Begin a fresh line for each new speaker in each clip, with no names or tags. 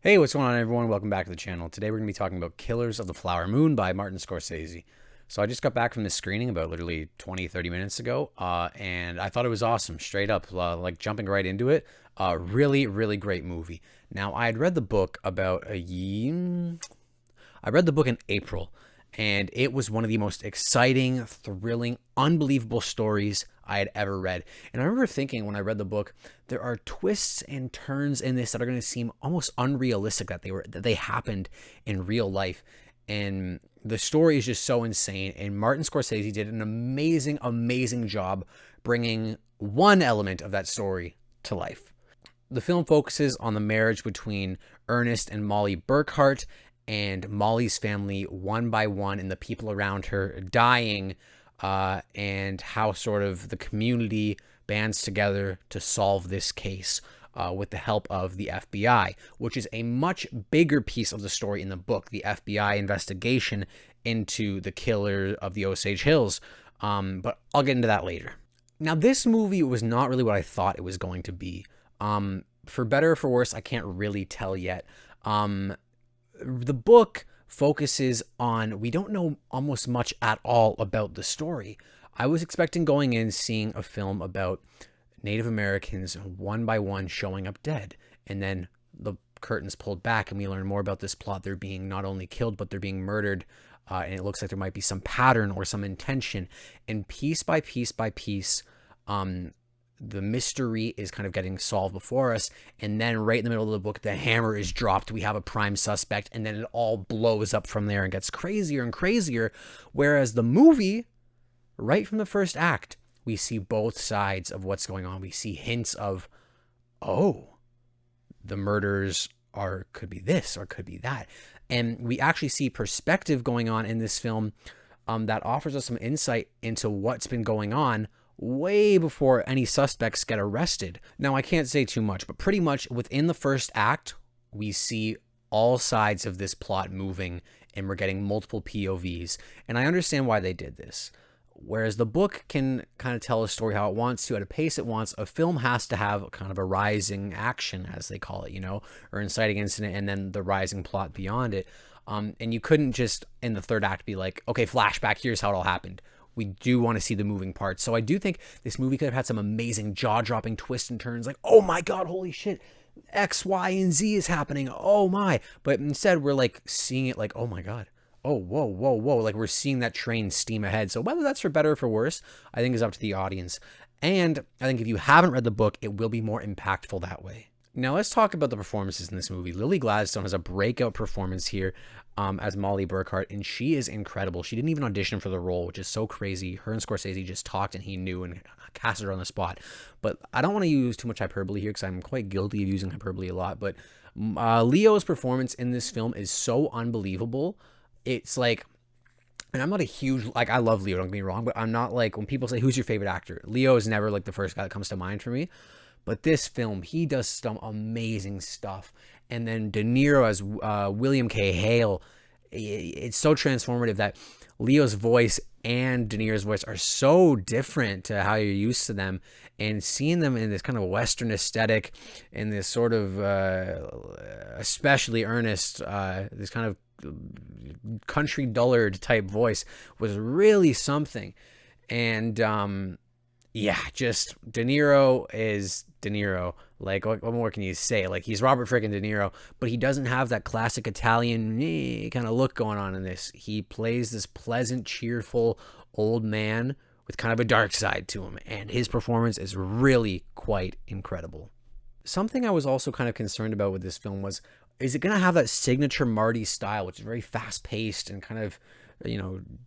Hey, what's going on, everyone? Welcome back to the channel. Today we're going to be talking about Killers of the Flower Moon by Martin Scorsese. So I just got back from this screening about literally 20-30 minutes ago, and I thought it was awesome, straight up, like jumping right into it. Really, really great movie. Now, I had read the book about a year. I read the book in April, and it was one of the most exciting, thrilling, unbelievable stories I had ever read. And I remember thinking when I read the book, there are twists and turns in this that are going to seem almost unrealistic that they happened in real life. And the story is just so insane. And Martin Scorsese did an amazing, amazing job bringing one element of that story to life. The film focuses on the marriage between Ernest and Molly Burkhart, and Molly's family one by one, and the people around her dying, and how sort of the community bands together to solve this case with the help of the FBI, which is a much bigger piece of the story in the book, the FBI investigation into the killer of the Osage Hills. But I'll get into that later. Now, this movie was not really what I thought it was going to be. For better or for worse, I can't really tell yet. The book focuses on, we don't know almost much at all about the story. I was expecting going in seeing a film about Native Americans one by one showing up dead, and then the curtains pulled back and we learn more about this plot. They're being not only killed, but they're being murdered, and it looks like there might be some pattern or some intention, and piece by piece by piece, the mystery is kind of getting solved before us, and then right in the middle of the book, the hammer is dropped. We have a prime suspect, and then it all blows up from there and gets crazier and crazier. Whereas the movie, right from the first act, we see both sides of what's going on. We see hints of, oh, the murders could be this or could be that. And we actually see perspective going on in this film that offers us some insight into what's been going on way before any suspects get arrested. Now, I can't say too much, but pretty much within the first act, we see all sides of this plot moving, and we're getting multiple POVs. And I understand why they did this. Whereas the book can kind of tell a story how it wants to, at a pace it wants, a film has to have kind of a rising action, as they call it, or inciting incident, and then the rising plot beyond it. And you couldn't just, in the third act, be like, okay, flashback, here's how it all happened. We do want to see the moving parts. So I do think this movie could have had some amazing jaw-dropping twists and turns, like, oh my God, holy shit, X, Y, and Z is happening, oh my. But instead, we're like seeing it like, oh my God, oh, whoa, whoa, whoa. Like, we're seeing that train steam ahead. So whether that's for better or for worse, I think is up to the audience. And I think if you haven't read the book, it will be more impactful that way. Now, let's talk about the performances in this movie. Lily Gladstone has a breakout performance here as Molly Burkhart, and she is incredible. She didn't even audition for the role, which is so crazy. Her and Scorsese just talked, and he knew and casted her on the spot. But I don't want to use too much hyperbole here because I'm quite guilty of using hyperbole a lot. But Leo's performance in this film is so unbelievable. It's like, and I'm not a huge, like, I love Leo, don't get me wrong, but I'm not like, when people say, who's your favorite actor? Leo is never like the first guy that comes to mind for me. But this film, he does some amazing stuff. And then De Niro as William K. Hale, it's so transformative that Leo's voice and De Niro's voice are so different to how you're used to them. And seeing them in this kind of Western aesthetic, in this sort of, especially earnest, this kind of country dullard type voice was really something. And, yeah, just De Niro is De Niro. Like, what more can you say? Like, he's Robert freaking De Niro, but he doesn't have that classic Italian kind of look going on in this. He plays this pleasant, cheerful old man with kind of a dark side to him, and his performance is really quite incredible. Something I was also kind of concerned about with this film was, is it going to have that signature Marty style, which is very fast-paced and kind of,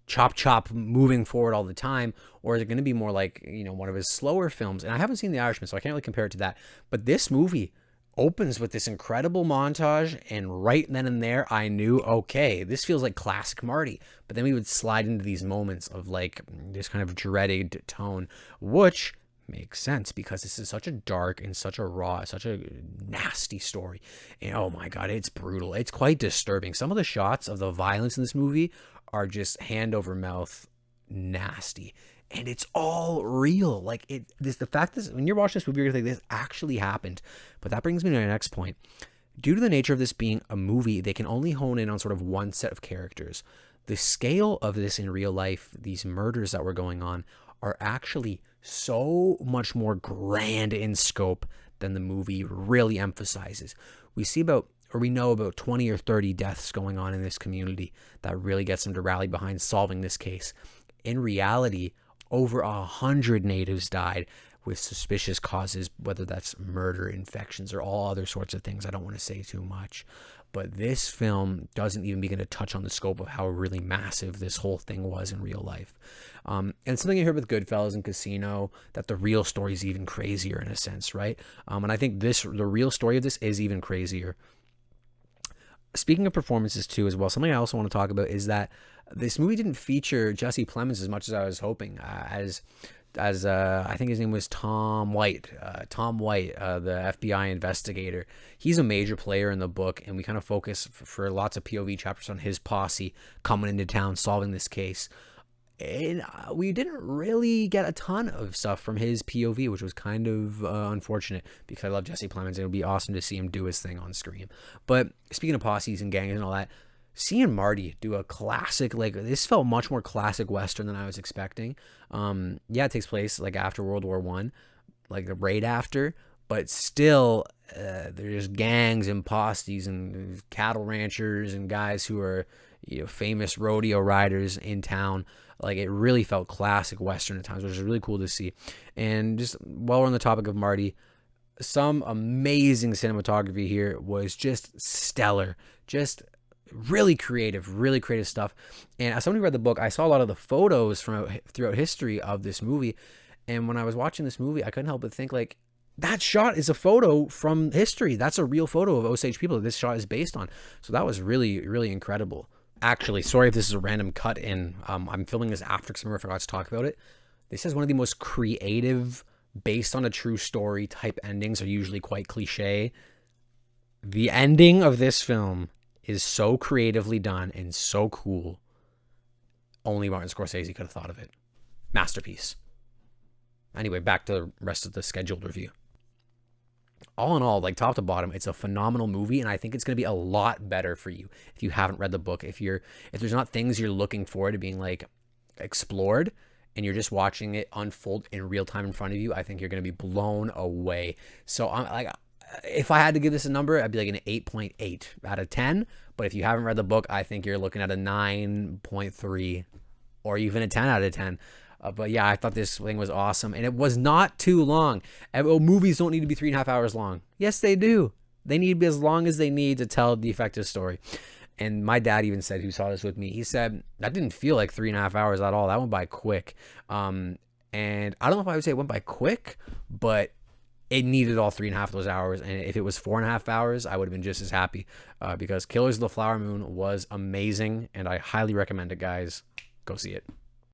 chop moving forward all the time, or is it going to be more like, one of his slower films? And I haven't seen The Irishman, so I can't really compare it to that. But this movie opens with this incredible montage, and right then and there, I knew, okay, this feels like classic Marty. But then we would slide into these moments of like this kind of dreaded tone, which makes sense because this is such a dark and such a raw, such a nasty story. And oh my God, it's brutal. It's quite disturbing. Some of the shots of the violence in this movie are just hand over mouth nasty, and it's all real. Like, the fact that when you're watching this movie, you're gonna think this actually happened. But that brings me to my next point. Due to the nature of this being a movie, they can only hone in on sort of one set of characters. The scale of this in real life, these murders that were going on, are actually so much more grand in scope than the movie really emphasizes. We know about 20 or 30 deaths going on in this community that really gets them to rally behind solving this case. In reality, over 100 natives died with suspicious causes, whether that's murder, infections, or all other sorts of things. I don't want to say too much. But this film doesn't even begin to touch on the scope of how really massive this whole thing was in real life. And something you heard with Goodfellas and Casino, that the real story is even crazier in a sense, right? And I think the real story of this is even crazier. Speaking of performances too, as well, something I also want to talk about is that this movie didn't feature Jesse Plemons as much as I was hoping. As I think his name was Tom White, the FBI investigator. He's a major player in the book, and we kind of focus for lots of POV chapters on his posse coming into town, solving this case. And we didn't really get a ton of stuff from his POV, which was kind of unfortunate, because I love Jesse Plemons. It would be awesome to see him do his thing on screen. But speaking of posses and gangs and all that, seeing Marty do a classic, like, this felt much more classic Western than I was expecting. Yeah, it takes place like after World War I, like right after, but still there's gangs and posses and cattle ranchers and guys who are, you know, famous rodeo riders in town. Like, it really felt classic Western at times, which is really cool to see. And just while we're on the topic of Marty, some amazing cinematography here was just stellar. Just really creative stuff. And as somebody who read the book, I saw a lot of the photos from throughout history of this movie. And when I was watching this movie, I couldn't help but think, like, that shot is a photo from history. That's a real photo of Osage people that this shot is based on. So that was really, really incredible. Actually, sorry if this is a random cut in. I'm filming this after because I forgot to talk about it. This is one of the most creative, based on a true story type endings are usually quite cliche. The ending of this film is so creatively done and so cool. Only Martin Scorsese could have thought of it. Masterpiece. Anyway, back to the rest of the scheduled review. All in all, like top to bottom, it's a phenomenal movie, and I think it's going to be a lot better for you if you haven't read the book. If there's not things you're looking forward to being like explored, and you're just watching it unfold in real time in front of you, I think you're going to be blown away. So I'm like, if I had to give this a number, I'd be like an 8.8 out of 10. But if you haven't read the book, I think you're looking at a 9.3 or even a 10 out of 10. But yeah, I thought this thing was awesome, and it was not too long. Movies don't need to be 3.5 hours long. Yes, they do. They need to be as long as they need to tell the effective story. And my dad even said, who saw this with me, he said, that didn't feel like 3.5 hours at all. That went by quick. And I don't know if I would say it went by quick, but it needed all 3.5 of those hours. And if it was 4.5 hours, I would have been just as happy, because Killers of the Flower Moon was amazing, and I highly recommend it, guys. Go see it.